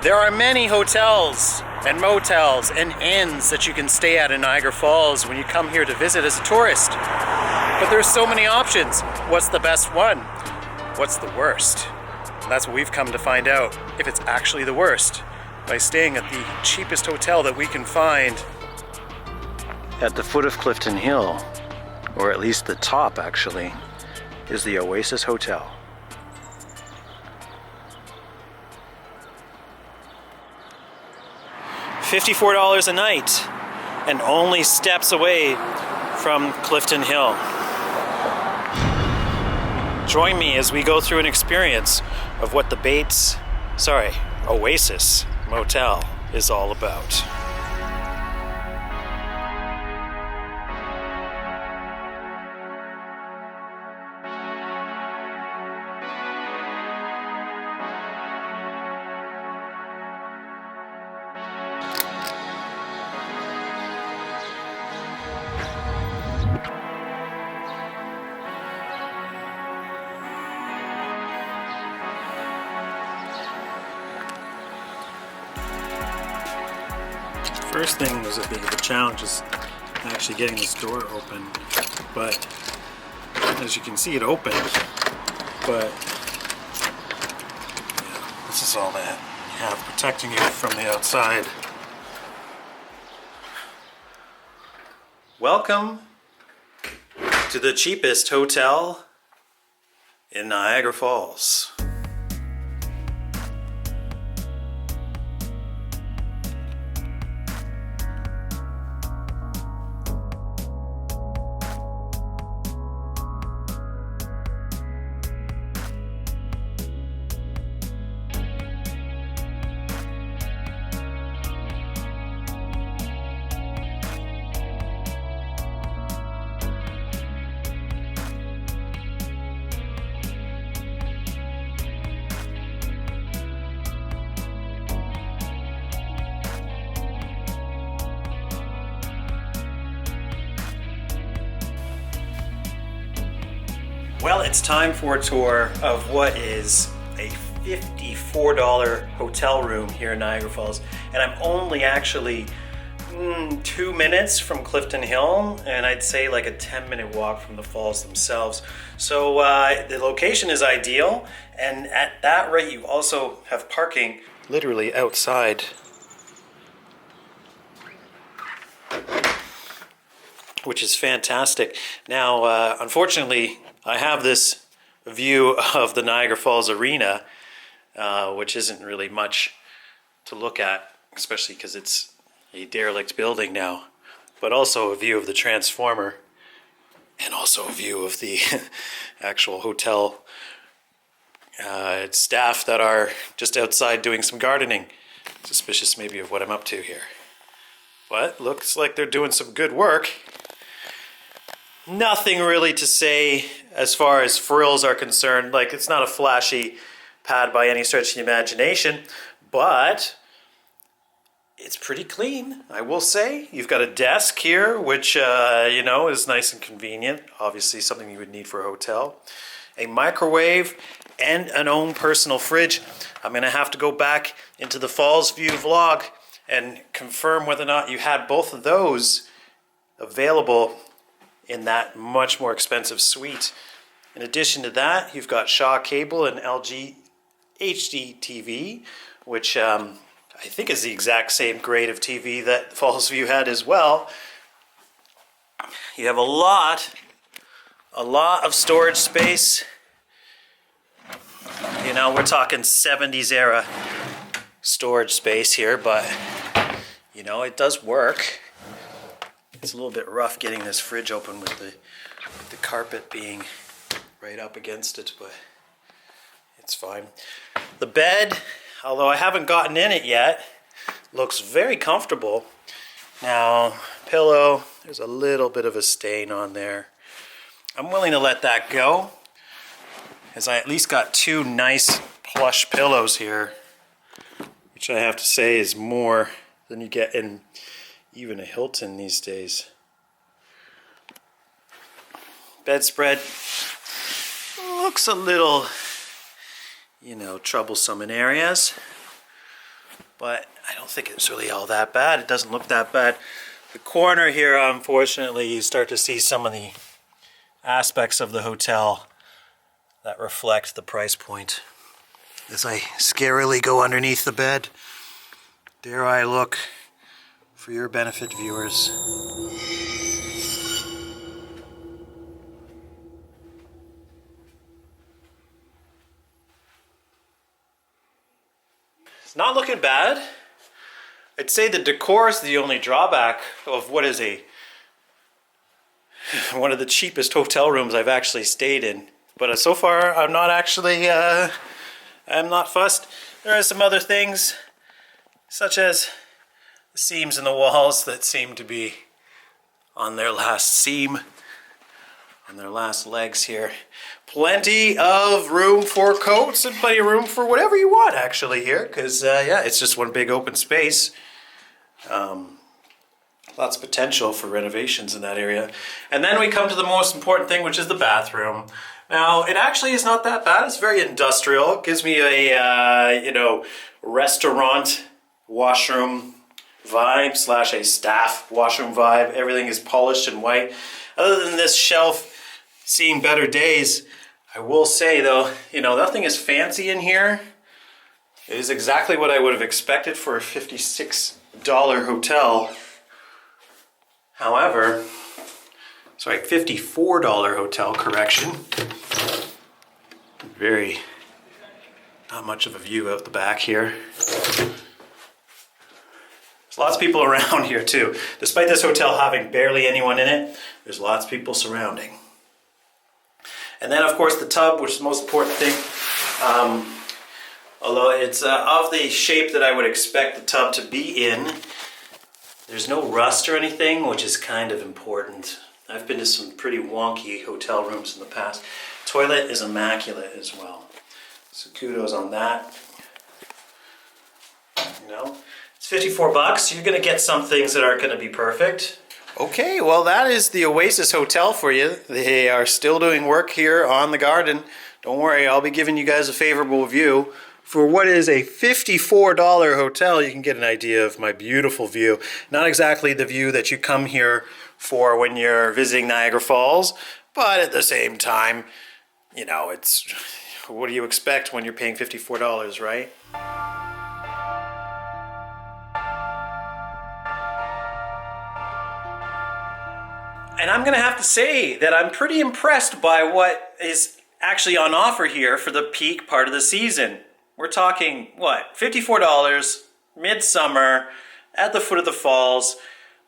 There are many hotels and motels and inns that you can stay at in Niagara Falls when you come here to visit as a tourist. But there's so many options. What's the best one? What's the worst? And that's what we've come to find out, if it's actually the worst, by staying at the cheapest hotel that we can find. At the foot of Clifton Hill, or at least the top actually, is the Oasis Hotel. $54 a night, and only steps away from Clifton Hill. Join me as we go through an experience of what the Oasis Motel is all about. First thing was a bit of a challenge is actually getting this door open, but as you can see it opened, but yeah, this is all that you have protecting you from the outside. Welcome to the cheapest hotel in Niagara Falls. Well, it's time for a tour of what is a $54 hotel room here in Niagara Falls. And I'm only actually 2 minutes from Clifton Hill, and I'd say like a 10-minute walk from the falls themselves. So the location is ideal, and at that rate you also have parking literally outside, which is fantastic. Now, unfortunately, I have this view of the Niagara Falls Arena, which isn't really much to look at, especially because it's a derelict building now, but also a view of the transformer, and also a view of the actual hotel staff that are just outside doing some gardening. Suspicious maybe of what I'm up to here. But looks like they're doing some good work. Nothing really to say as far as frills are concerned. Like, it's not a flashy pad by any stretch of the imagination, but it's pretty clean, I will say. You've got a desk here, which is nice and convenient. Obviously something you would need for a hotel. A microwave and an own personal fridge. I'm gonna have to go back into the Falls View vlog and confirm whether or not you had both of those available in that much more expensive suite. In addition to that, you've got Shaw Cable and LG HD TV, which I think is the exact same grade of TV that Falls View had as well. You have a lot of storage space. You know, we're talking 70s era storage space here, but you know, it does work. It's a little bit rough getting this fridge open with the carpet being right up against it, but it's fine. The bed, although I haven't gotten in it yet, looks very comfortable. Now, pillow, there's a little bit of a stain on there. I'm willing to let that go, as I at least got two nice plush pillows here, which I have to say is more than you get in even a Hilton these days. Bedspread looks a little, troublesome in areas, but I don't think it's really all that bad. It doesn't look that bad. The corner here, unfortunately, you start to see some of the aspects of the hotel that reflect the price point. As I scarily go underneath the bed, there I look for your benefit, viewers. It's not looking bad. I'd say the decor is the only drawback of what is one of the cheapest hotel rooms I've actually stayed in. But so far, I'm not actually, I'm not fussed. There are some other things, such as the seams in the walls that seem to be on their last seam, on their last legs here. Plenty of room for coats and plenty of room for whatever you want actually here, because yeah, it's just one big open space. Lots of potential for renovations in that area. And then we come to the most important thing, which is the bathroom. Now, it actually is not that bad. It's very industrial. It gives me a, restaurant washroom vibe / a staff washroom vibe. Everything is polished and white. Other than this shelf seeing better days, I will say though, nothing is fancy in here. It is exactly what I would have expected for a $56 hotel. However, sorry, $54 hotel, correction. Not much of a view out the back here. There's lots of people around here too. Despite this hotel having barely anyone in it, there's lots of people surrounding. And then of course the tub, which is the most important thing. Although it's of the shape that I would expect the tub to be in, there's no rust or anything, which is kind of important. I've been to some pretty wonky hotel rooms in the past. Toilet is immaculate as well. So kudos on that. It's $54. You're going to get some things that aren't going to be perfect. Okay, well that is the Oasis Hotel for you. They are still doing work here on the garden. Don't worry, I'll be giving you guys a favorable view. For what is a $54 hotel, you can get an idea of my beautiful view. Not exactly the view that you come here for when you're visiting Niagara Falls, but at the same time, it's what do you expect when you're paying $54, right? And I'm going to have to say that I'm pretty impressed by what is actually on offer here for the peak part of the season. We're talking, what, $54, midsummer, at the foot of the falls.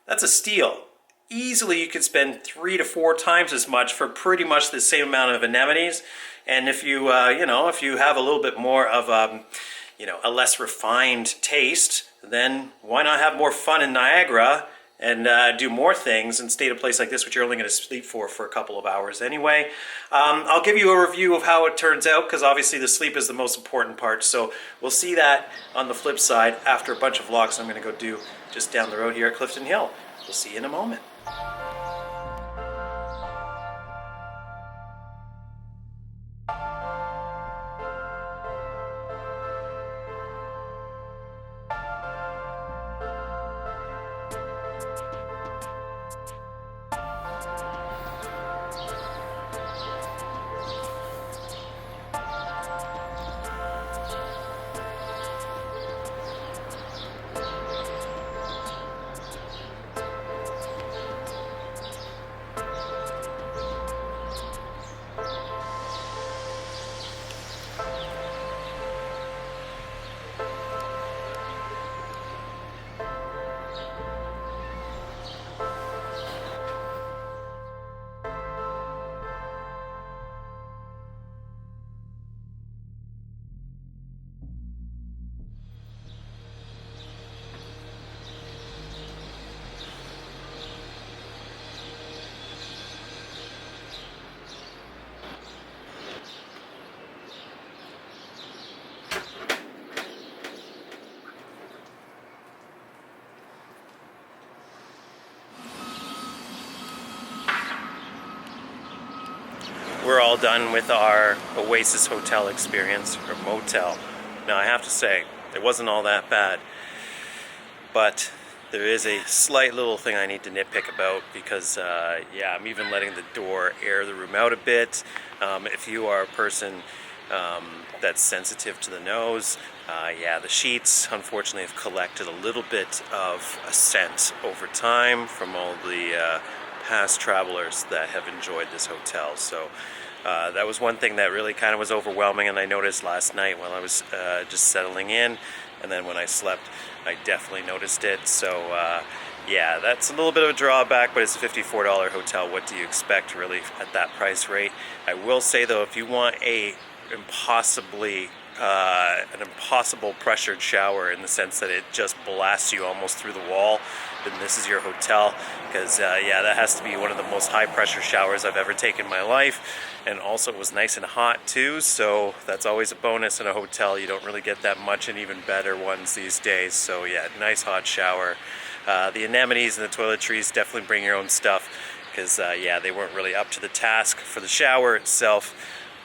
That's a steal. Easily you could spend 3 to 4 times as much for pretty much the same amount of amenities. And if you, if you have a little bit more of, a less refined taste, then why not have more fun in Niagara and do more things and stay at a place like this, which you're only going to sleep for a couple of hours anyway. I'll give you a review of how it turns out, because obviously the sleep is the most important part. So we'll see that on the flip side after a bunch of vlogs I'm going to go do just down the road here at Clifton Hill. We'll see you in a moment. We're all done with our Oasis Hotel experience, or motel. Now I have to say, it wasn't all that bad. But there is a slight little thing I need to nitpick about because, yeah, I'm even letting the door air the room out a bit. If you are a person that's sensitive to the nose, yeah, the sheets unfortunately have collected a little bit of a scent over time from all the past travelers that have enjoyed this hotel. So that was one thing that really kind of was overwhelming, and I noticed last night while I was just settling in, and then when I slept, I definitely noticed it. So yeah, that's a little bit of a drawback, but it's a $54 hotel. What do you expect really at that price rate? I will say though, if you want an impossible pressured shower in the sense that it just blasts you almost through the wall, then this is your hotel, because yeah, that has to be one of the most high pressure showers I've ever taken in my life. And also it was nice and hot too, so that's always a bonus in a hotel. You don't really get that much in even better ones these days. So yeah, nice hot shower. The anemones and the toiletries, definitely bring your own stuff, because yeah, they weren't really up to the task for the shower itself.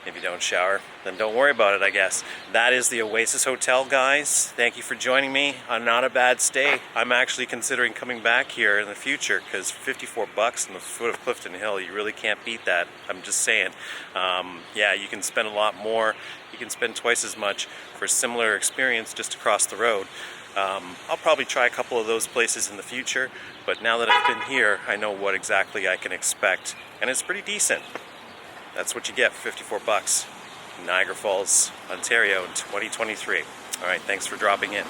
If you don't shower, then don't worry about it, I guess. That is the Oasis Hotel, guys. Thank you for joining me on Not a Bad Stay. I'm actually considering coming back here in the future, because 54 bucks in the foot of Clifton Hill, you really can't beat that. I'm just saying. Yeah, you can spend a lot more. You can spend twice as much for a similar experience just across the road. I'll probably try a couple of those places in the future, but now that I've been here, I know what exactly I can expect, and it's pretty decent. That's what you get for 54 bucks. Niagara Falls, Ontario in 2023. All right, thanks for dropping in.